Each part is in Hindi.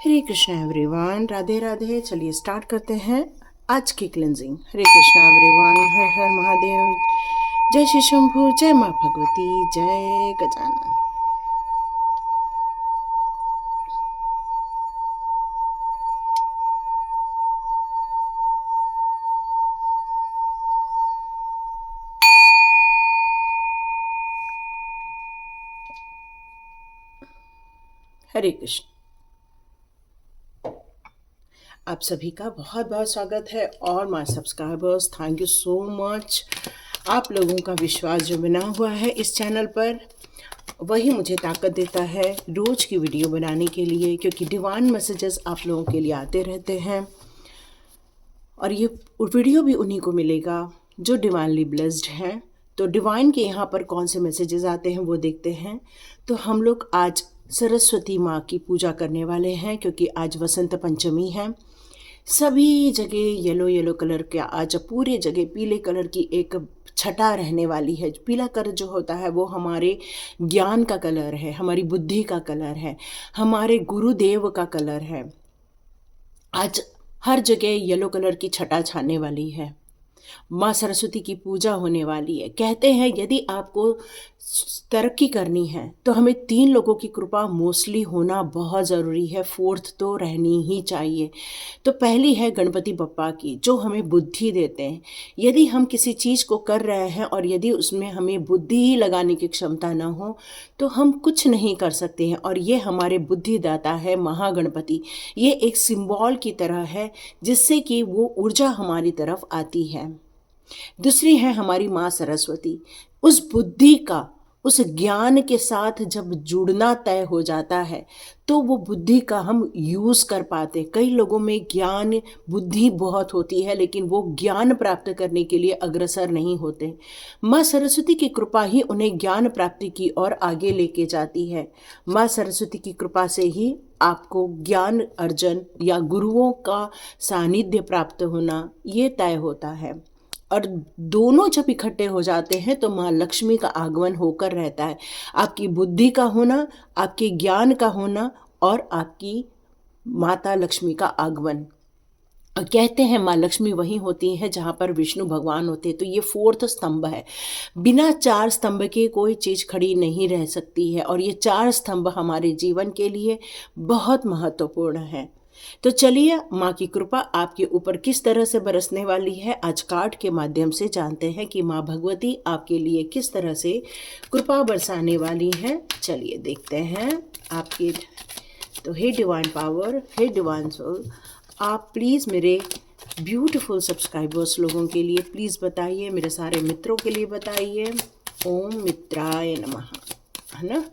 हरे कृष्णा एवरीवन, राधे राधे। चलिए स्टार्ट करते हैं आज की क्लेंजिंग। हरे कृष्णा एवरीवन, हर हर महादेव। जय श्री शंभू, जय माँ भगवती, जय गजानन। हरे कृष्ण। आप सभी का बहुत बहुत स्वागत है। और my subscribers, thank you so much. आप लोगों का विश्वास जो बना हुआ है इस चैनल पर, वही मुझे ताकत देता है रोज़ की वीडियो बनाने के लिए, क्योंकि डिवाइन मैसेजेस आप लोगों के लिए आते रहते हैं। और ये वीडियो भी उन्हीं को मिलेगा जो डिवाइनली ब्लेस्ड हैं। तो डिवाइन के यहाँ पर कौन से मैसेजेस आते हैं वो देखते हैं। तो हम लोग आज सरस्वती माँ की पूजा करने वाले हैं, क्योंकि आज वसंत पंचमी है। सभी जगह येलो येलो कलर के, आज पूरे जगह पीले कलर की एक छटा रहने वाली है। पीला कलर जो होता है वो हमारे ज्ञान का कलर है, हमारी बुद्धि का कलर है, हमारे गुरुदेव का कलर है। आज हर जगह येलो कलर की छटा छाने वाली है। माँ सरस्वती की पूजा होने वाली है। कहते हैं यदि आपको तरक्की करनी है तो हमें 3 लोगों की कृपा मोस्टली होना बहुत ज़रूरी है, फोर्थ तो रहनी ही चाहिए। तो पहली है गणपति बप्पा की, जो हमें बुद्धि देते हैं। यदि हम किसी चीज़ को कर रहे हैं और यदि उसमें हमें बुद्धि ही लगाने की क्षमता ना हो तो हम कुछ नहीं कर सकते हैं। और ये हमारे बुद्धिदाता है महागणपति। ये एक सिंबल की तरह है जिससे कि वो ऊर्जा हमारी तरफ आती है। दूसरी है हमारी माँ सरस्वती। उस बुद्धि का, उस ज्ञान के साथ जब जुड़ना तय हो जाता है तो वो बुद्धि का हम यूज़ कर पाते। कई लोगों में ज्ञान बुद्धि बहुत होती है लेकिन वो ज्ञान प्राप्त करने के लिए अग्रसर नहीं होते। माँ सरस्वती की कृपा ही उन्हें ज्ञान प्राप्ति की ओर आगे लेके जाती है। माँ सरस्वती की कृपा से ही आपको ज्ञान अर्जन या गुरुओं का सानिध्य प्राप्त होना ये तय होता है। और दोनों जब इकट्ठे हो जाते हैं तो माँ लक्ष्मी का आगमन होकर रहता है। आपकी बुद्धि का होना, आपके ज्ञान का होना और आपकी माता लक्ष्मी का आगमन। और कहते हैं माँ लक्ष्मी वहीं होती है जहाँ पर विष्णु भगवान होते हैं। तो ये 4th स्तंभ है। बिना 4 स्तंभ के कोई चीज़ खड़ी नहीं रह सकती है। और ये 4 स्तंभ हमारे जीवन के लिए बहुत महत्वपूर्ण है। तो चलिए माँ की कृपा आपके ऊपर किस तरह से बरसने वाली है आज कार्ड के माध्यम से जानते हैं कि माँ भगवती आपके लिए किस तरह से कृपा बरसाने वाली है। चलिए देखते हैं आपके। तो हे डिवाइन पावर, हे डिवाइन सोल, आप प्लीज़ मेरे ब्यूटीफुल सब्सक्राइबर्स लोगों के लिए प्लीज़ बताइए, मेरे सारे मित्रों के लिए बताइए। ओम मित्राय नमः, है ना।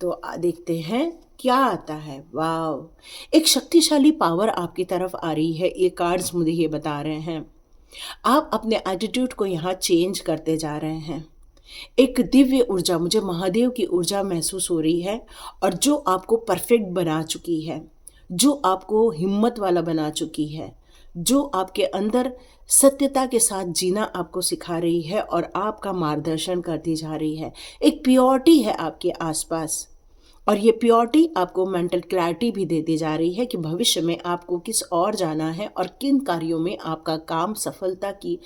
तो देखते हैं क्या आता है। वाह, एक शक्तिशाली पावर आपकी तरफ आ रही है। ये कार्ड्स मुझे ये बता रहे हैं आप अपने एटीट्यूड को यहाँ चेंज करते जा रहे हैं। एक दिव्य ऊर्जा, मुझे महादेव की ऊर्जा महसूस हो रही है। और जो आपको परफेक्ट बना चुकी है, जो आपको हिम्मत वाला बना चुकी है, जो आपके अंदर सत्यता के साथ जीना आपको सिखा रही है और आपका मार्गदर्शन करती जा रही है। एक प्योरिटी है आपके आसपास और ये प्योरिटी आपको मेंटल क्लैरिटी भी देती जा रही है कि भविष्य में आपको किस और जाना है और किन कार्यों में आपका काम सफलता की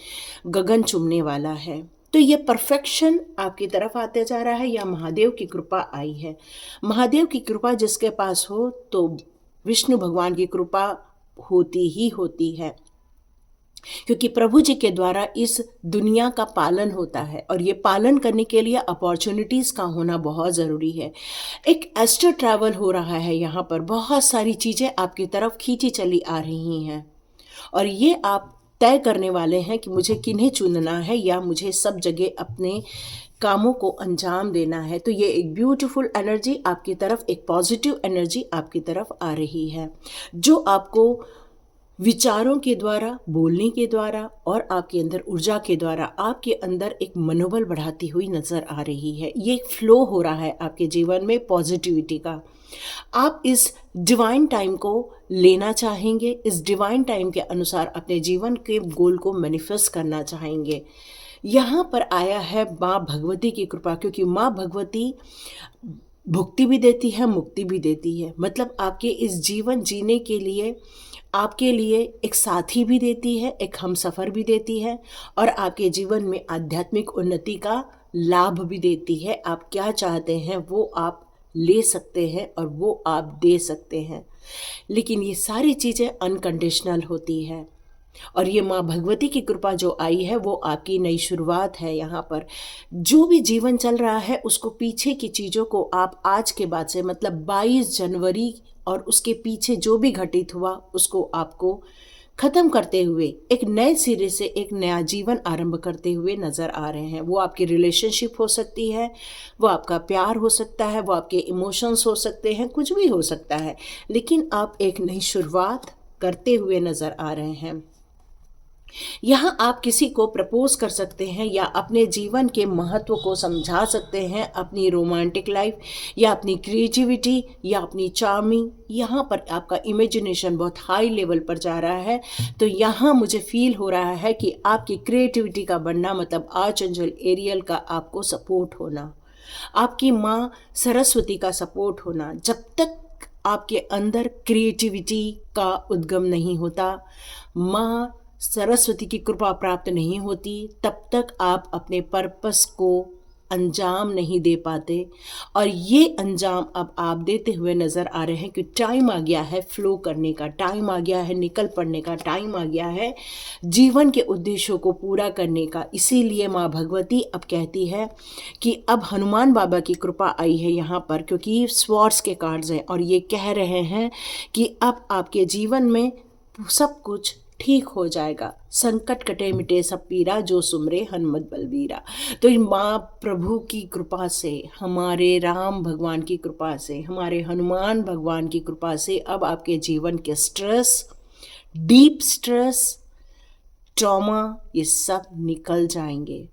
गगन चुमने वाला है। तो ये परफेक्शन आपकी तरफ आते जा रहा है या महादेव की कृपा आई है। महादेव की कृपा जिसके पास हो तो विष्णु भगवान की कृपा होती ही होती है, क्योंकि प्रभु जी के द्वारा इस दुनिया का पालन होता है और ये पालन करने के लिए अपॉर्चुनिटीज़ का होना बहुत ज़रूरी है। एक एस्टर ट्रैवल हो रहा है यहाँ पर, बहुत सारी चीज़ें आपकी तरफ खींची चली आ रही हैं और ये आप तय करने वाले हैं कि मुझे किन्हें चुनना है या मुझे सब जगह अपने कामों को अंजाम देना है। तो ये एक ब्यूटीफुल एनर्जी आपकी तरफ, एक पॉजिटिव एनर्जी आपकी तरफ आ रही है, जो आपको विचारों के द्वारा, बोलने के द्वारा और आपके अंदर ऊर्जा के द्वारा आपके अंदर एक मनोबल बढ़ाती हुई नज़र आ रही है। ये एक फ्लो हो रहा है आपके जीवन में पॉजिटिविटी का। आप इस डिवाइन टाइम को लेना चाहेंगे, इस डिवाइन टाइम के अनुसार अपने जीवन के गोल को मैनिफेस्ट करना चाहेंगे। यहाँ पर आया है माँ भगवती की कृपा, क्योंकि माँ भगवती भुक्ति भी देती है, मुक्ति भी देती है। मतलब आपके इस जीवन जीने के लिए आपके लिए एक साथी भी देती है, एक हमसफ़र भी देती है, और आपके जीवन में आध्यात्मिक उन्नति का लाभ भी देती है। आप क्या चाहते हैं वो आप ले सकते हैं और वो आप दे सकते हैं। लेकिन ये सारी चीज़ें अनकंडीशनल होती है, और ये माँ भगवती की कृपा जो आई है वो आपकी नई शुरुआत है। यहाँ पर जो भी जीवन चल रहा है उसको, पीछे की चीज़ों को आप आज के बाद से, मतलब 22 जनवरी और उसके पीछे जो भी घटित हुआ उसको आपको ख़त्म करते हुए एक नए सिरे से एक नया जीवन आरंभ करते हुए नज़र आ रहे हैं। वो आपकी रिलेशनशिप हो सकती है, वो आपका प्यार हो सकता है, वो आपके इमोशंस हो सकते हैं, कुछ भी हो सकता है, लेकिन आप एक नई शुरुआत करते हुए नज़र आ रहे हैं। यहाँ आप किसी को प्रपोज कर सकते हैं या अपने जीवन के महत्व को समझा सकते हैं, अपनी रोमांटिक लाइफ या अपनी क्रिएटिविटी या अपनी चार्मिंग। यहाँ पर आपका इमेजिनेशन बहुत हाई लेवल पर जा रहा है। तो यहाँ मुझे फील हो रहा है कि आपकी क्रिएटिविटी का बढ़ना, मतलब आर्चएंजल एरियल का आपको सपोर्ट होना, आपकी माँ सरस्वती का सपोर्ट होना। जब तक आपके अंदर क्रिएटिविटी का उद्गम नहीं होता, माँ सरस्वती की कृपा प्राप्त नहीं होती, तब तक आप अपने पर्पस को अंजाम नहीं दे पाते। और ये अंजाम अब आप देते हुए नज़र आ रहे हैं कि टाइम आ गया है फ्लो करने का, टाइम आ गया है निकल पड़ने का, टाइम आ गया है जीवन के उद्देश्यों को पूरा करने का। इसीलिए माँ भगवती अब कहती है कि अब हनुमान बाबा की कृपा आई है यहाँ पर, क्योंकि स्वॉर्ड्स के कार्ड्स हैं और ये कह रहे हैं कि अब आपके जीवन में सब कुछ ठीक हो जाएगा। संकट कटे मिटे सब पीरा, जो सुमरे हनुमत बलबीरा। तो माँ प्रभु की कृपा से, हमारे राम भगवान की कृपा से, हमारे हनुमान भगवान की कृपा से अब आपके जीवन के स्ट्रेस, डीप स्ट्रेस, ट्रॉमा, ये सब निकल जाएंगे।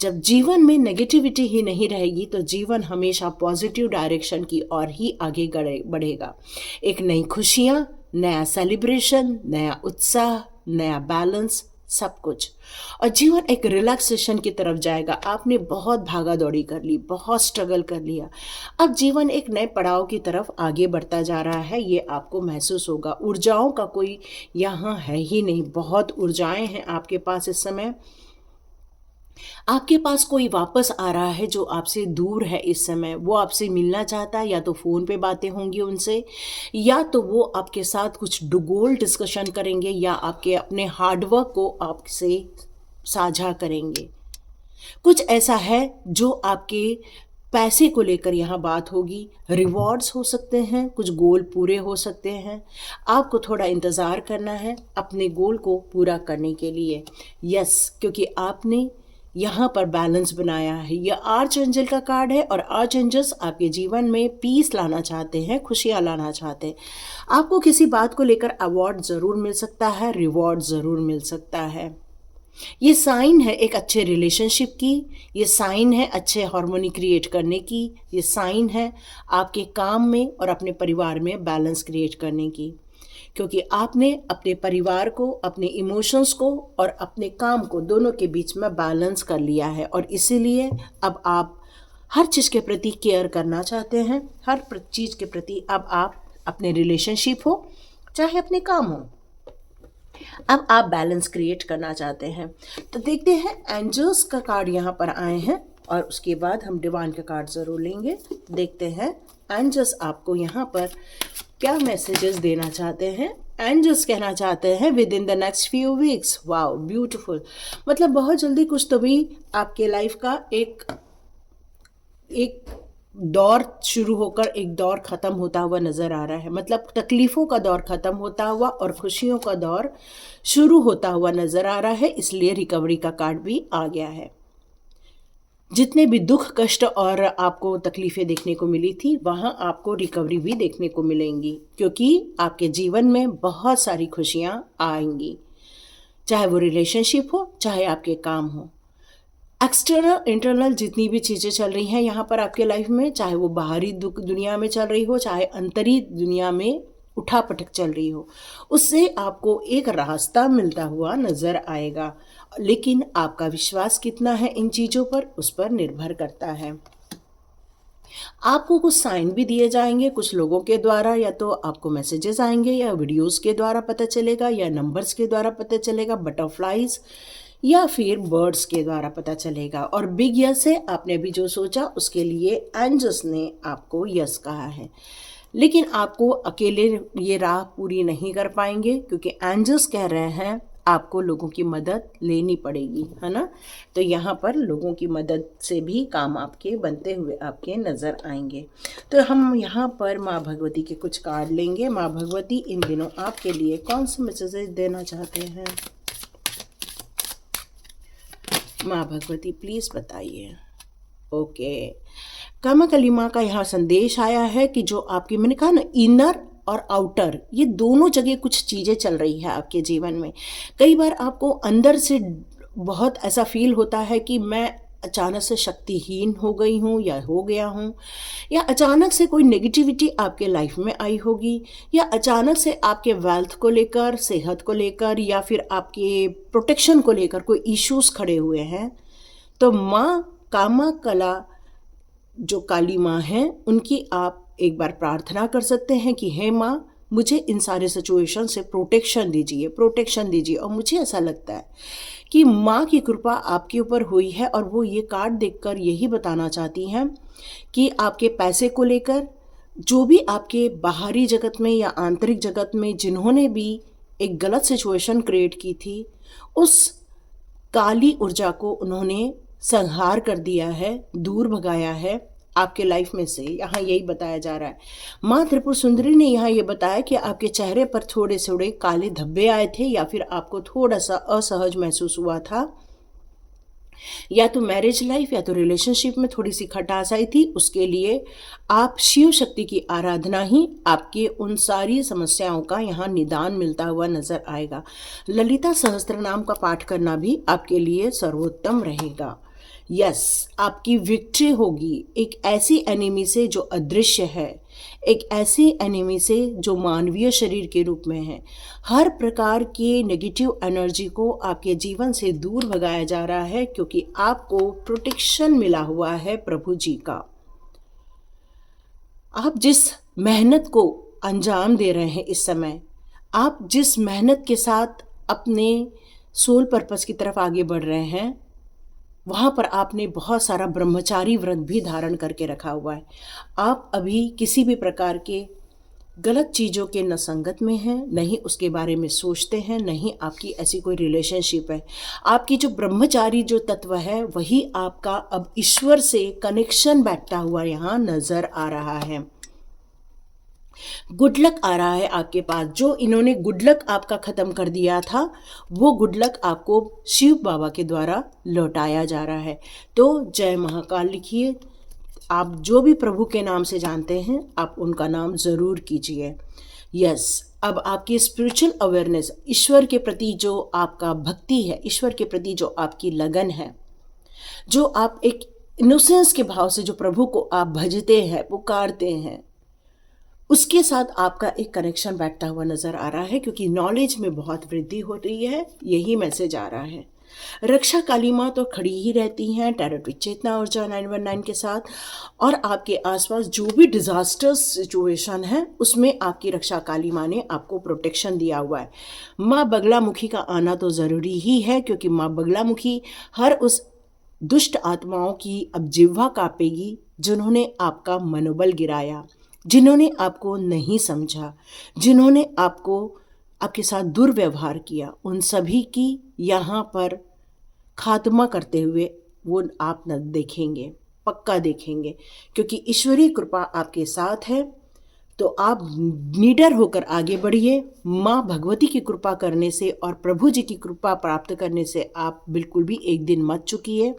जब जीवन में नेगेटिविटी ही नहीं रहेगी तो जीवन हमेशा पॉजिटिव डायरेक्शन की ओर ही आगे बढ़ेगा। एक नई खुशियाँ, नया सेलिब्रेशन, नया उत्साह, नया बैलेंस, सब कुछ, और जीवन एक रिलैक्सेशन की तरफ जाएगा। आपने बहुत भागा दौड़ी कर ली, बहुत स्ट्रगल कर लिया, अब जीवन एक नए पड़ाव की तरफ आगे बढ़ता जा रहा है, ये आपको महसूस होगा। ऊर्जाओं का कोई यहाँ है ही नहीं, बहुत ऊर्जाएं हैं आपके पास इस समय। आपके पास कोई वापस आ रहा है जो आपसे दूर है इस समय, वो आपसे मिलना चाहता है, या तो फ़ोन पे बातें होंगी उनसे, या तो वो आपके साथ कुछ डुगोल डिस्कशन करेंगे, या आपके अपने हार्डवर्क को आपसे साझा करेंगे। कुछ ऐसा है जो आपके पैसे को लेकर यहाँ बात होगी। रिवॉर्ड्स हो सकते हैं, कुछ गोल पूरे हो सकते हैं। आपको थोड़ा इंतज़ार करना है अपने गोल को पूरा करने के लिए। यस, क्योंकि आपने यहाँ पर बैलेंस बनाया है। यह आर्च एंजल का कार्ड है और आर्च एंजल्स आपके जीवन में पीस लाना चाहते हैं, खुशियाँ लाना चाहते हैं। आपको किसी बात को लेकर अवार्ड ज़रूर मिल सकता है, रिवॉर्ड ज़रूर मिल सकता है। ये साइन है एक अच्छे रिलेशनशिप की, ये साइन है अच्छे हार्मोनी क्रिएट करने की, ये साइन है आपके काम में और अपने परिवार में बैलेंस क्रिएट करने की। क्योंकि आपने अपने परिवार को, अपने इमोशंस को और अपने काम को, दोनों के बीच में बैलेंस कर लिया है, और इसीलिए अब आप हर चीज़ के प्रति केयर करना चाहते हैं। हर चीज़ के प्रति अब आप, अपने रिलेशनशिप हो चाहे अपने काम हो, अब आप बैलेंस क्रिएट करना चाहते हैं। तो देखते हैं, एंजल्स का कार्ड यहाँ पर आए हैं और उसके बाद हम डिवाइन का कार्ड ज़रूर लेंगे। देखते हैं एंजल्स आपको यहाँ पर क्या मैसेजेस देना चाहते हैं। एंजल्स कहना चाहते हैं with in the next few weeks. Wow, beautiful. मतलब बहुत जल्दी कुछ तो भी आपके लाइफ का एक दौर शुरू होकर एक दौर ख़त्म होता हुआ नज़र आ रहा है। मतलब तकलीफ़ों का दौर ख़त्म होता हुआ और खुशियों का दौर शुरू होता हुआ नज़र आ रहा है, इसलिए रिकवरी का कार्ड भी आ गया है। जितने भी दुख, कष्ट और आपको तकलीफ़ें देखने को मिली थी, वहाँ आपको रिकवरी भी देखने को मिलेंगी, क्योंकि आपके जीवन में बहुत सारी खुशियाँ आएंगी, चाहे वो रिलेशनशिप हो, चाहे आपके काम हो। एक्सटर्नल, इंटरनल जितनी भी चीज़ें चल रही हैं यहाँ पर आपके लाइफ में, चाहे वो बाहरी दुनिया में चल रही हो, चाहे अंतरी दुनिया में उठापटक चल रही हो, उससे आपको एक रास्ता मिलता हुआ नज़र आएगा। लेकिन आपका विश्वास कितना है इन चीज़ों पर, उस पर निर्भर करता है। आपको कुछ साइन भी दिए जाएंगे कुछ लोगों के द्वारा, या तो आपको मैसेजेस आएंगे या वीडियोस के द्वारा पता चलेगा या नंबर्स के द्वारा पता चलेगा, बटरफ्लाइज या फिर बर्ड्स के द्वारा पता चलेगा। और बिग यस है, आपने भी जो सोचा उसके लिए एंजल्स ने आपको यस कहा है। लेकिन आपको अकेले ये राह पूरी नहीं कर पाएंगे, क्योंकि एंजल्स कह रहे हैं आपको लोगों की मदद लेनी पड़ेगी, है ना। तो यहाँ पर लोगों की मदद से भी काम आपके बनते हुए आपके नज़र आएंगे। तो हम यहाँ पर माँ भगवती के कुछ कार्ड लेंगे। माँ भगवती इन दिनों आपके लिए कौन से मैसेजेस देना चाहते हैं? माँ भगवती प्लीज़ बताइए। ओके, कामा कली माँ का यहाँ संदेश आया है कि जो आपकी, मैंने कहा ना, इनर और आउटर, ये दोनों जगह कुछ चीज़ें चल रही है आपके जीवन में। कई बार आपको अंदर से बहुत ऐसा फील होता है कि मैं अचानक से शक्तिहीन हो गई हूँ या हो गया हूँ, या अचानक से कोई नेगेटिविटी आपके लाइफ में आई होगी, या अचानक से आपके वेल्थ को लेकर, सेहत को लेकर, या फिर आपके प्रोटेक्शन को लेकर कोई इश्यूज खड़े हुए हैं। तो माँ कामा कला जो काली माँ हैं, उनकी आप एक बार प्रार्थना कर सकते हैं कि हे माँ, मुझे इन सारे सिचुएशन से प्रोटेक्शन दीजिए, प्रोटेक्शन दीजिए। और मुझे ऐसा लगता है कि माँ की कृपा आपके ऊपर हुई है, और वो ये कार्ड देखकर यही बताना चाहती हैं कि आपके पैसे को लेकर, जो भी आपके बाहरी जगत में या आंतरिक जगत में जिन्होंने भी एक गलत सिचुएशन क्रिएट की थी, उस काली ऊर्जा को उन्होंने संहार कर दिया है, दूर भगाया है आपके लाइफ में से। यहाँ यही बताया जा रहा है। माँ त्रिपुर सुंदरी ने यहाँ ये बताया कि आपके चेहरे पर थोड़े थोड़े काले धब्बे आए थे, या फिर आपको थोड़ा सा असहज महसूस हुआ था, या तो मैरिज लाइफ या तो रिलेशनशिप में थोड़ी सी खटास आई थी। उसके लिए आप शिव शक्ति की आराधना ही आपके उन सारी समस्याओं का यहाँ निदान मिलता हुआ नजर आएगा। ललिता सहस्त्र नाम का पाठ करना भी आपके लिए सर्वोत्तम रहेगा। यस, आपकी विक्ट्री होगी एक ऐसी एनिमी से जो अदृश्य है, एक ऐसी एनिमी से जो मानवीय शरीर के रूप में है। हर प्रकार के नेगेटिव एनर्जी को आपके जीवन से दूर भगाया जा रहा है, क्योंकि आपको प्रोटेक्शन मिला हुआ है प्रभु जी का। आप जिस मेहनत को अंजाम दे रहे हैं इस समय, आप जिस मेहनत के साथ अपने सोल पर्पस की तरफ आगे बढ़ रहे हैं, वहाँ पर आपने बहुत सारा ब्रह्मचारी व्रत भी धारण करके रखा हुआ है। आप अभी किसी भी प्रकार के गलत चीज़ों के न संगत में हैं, नहीं उसके बारे में सोचते हैं, नहीं आपकी ऐसी कोई रिलेशनशिप है। आपकी जो ब्रह्मचारी जो तत्व है, वही आपका अब ईश्वर से कनेक्शन बैठता हुआ यहाँ नज़र आ रहा है। गुड लक आ रहा है आपके पास। जो इन्होंने गुड लक आपका ख़त्म कर दिया था, वो गुड लक आपको शिव बाबा के द्वारा लौटाया जा रहा है। तो जय महाकाल लिखिए। आप जो भी प्रभु के नाम से जानते हैं, आप उनका नाम ज़रूर कीजिए। यस, अब आपकी स्पिरिचुअल अवेयरनेस, ईश्वर के प्रति जो आपका भक्ति है, ईश्वर के प्रति जो आपकी लगन है, जो आप एक इनोसेंस के भाव से जो प्रभु को आप भजते हैं, पुकारते हैं, उसके साथ आपका एक कनेक्शन बैठता हुआ नज़र आ रहा है, क्योंकि नॉलेज में बहुत वृद्धि हो रही है। यही मैसेज आ रहा है। रक्षा काली माँ तो खड़ी ही रहती हैं टैरोट चेतना ऊर्जा 919 के साथ, और आपके आसपास जो भी डिजास्टर्स सिचुएशन है, उसमें आपकी रक्षा काली माँ ने आपको प्रोटेक्शन दिया हुआ है। माँ बगलामुखी का आना तो ज़रूरी ही है, क्योंकि माँ बगलामुखी हर उस दुष्ट आत्माओं की अब जिह्वा कांपेगी जिन्होंने आपका मनोबल गिराया, जिन्होंने आपको नहीं समझा, जिन्होंने आपको आपके साथ दुर्व्यवहार किया। उन सभी की यहाँ पर खात्मा करते हुए वो आप न देखेंगे, पक्का देखेंगे, क्योंकि ईश्वरीय कृपा आपके साथ है। तो आप निडर होकर आगे बढ़िए। माँ भगवती की कृपा करने से और प्रभु जी की कृपा प्राप्त करने से आप बिल्कुल भी एक दिन मत चुकिए।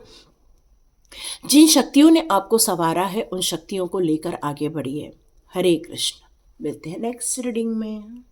जिन शक्तियों ने आपको संवारा है, उन शक्तियों को लेकर आगे बढ़िए। हरे कृष्ण। मिलते हैं नेक्स्ट रीडिंग में।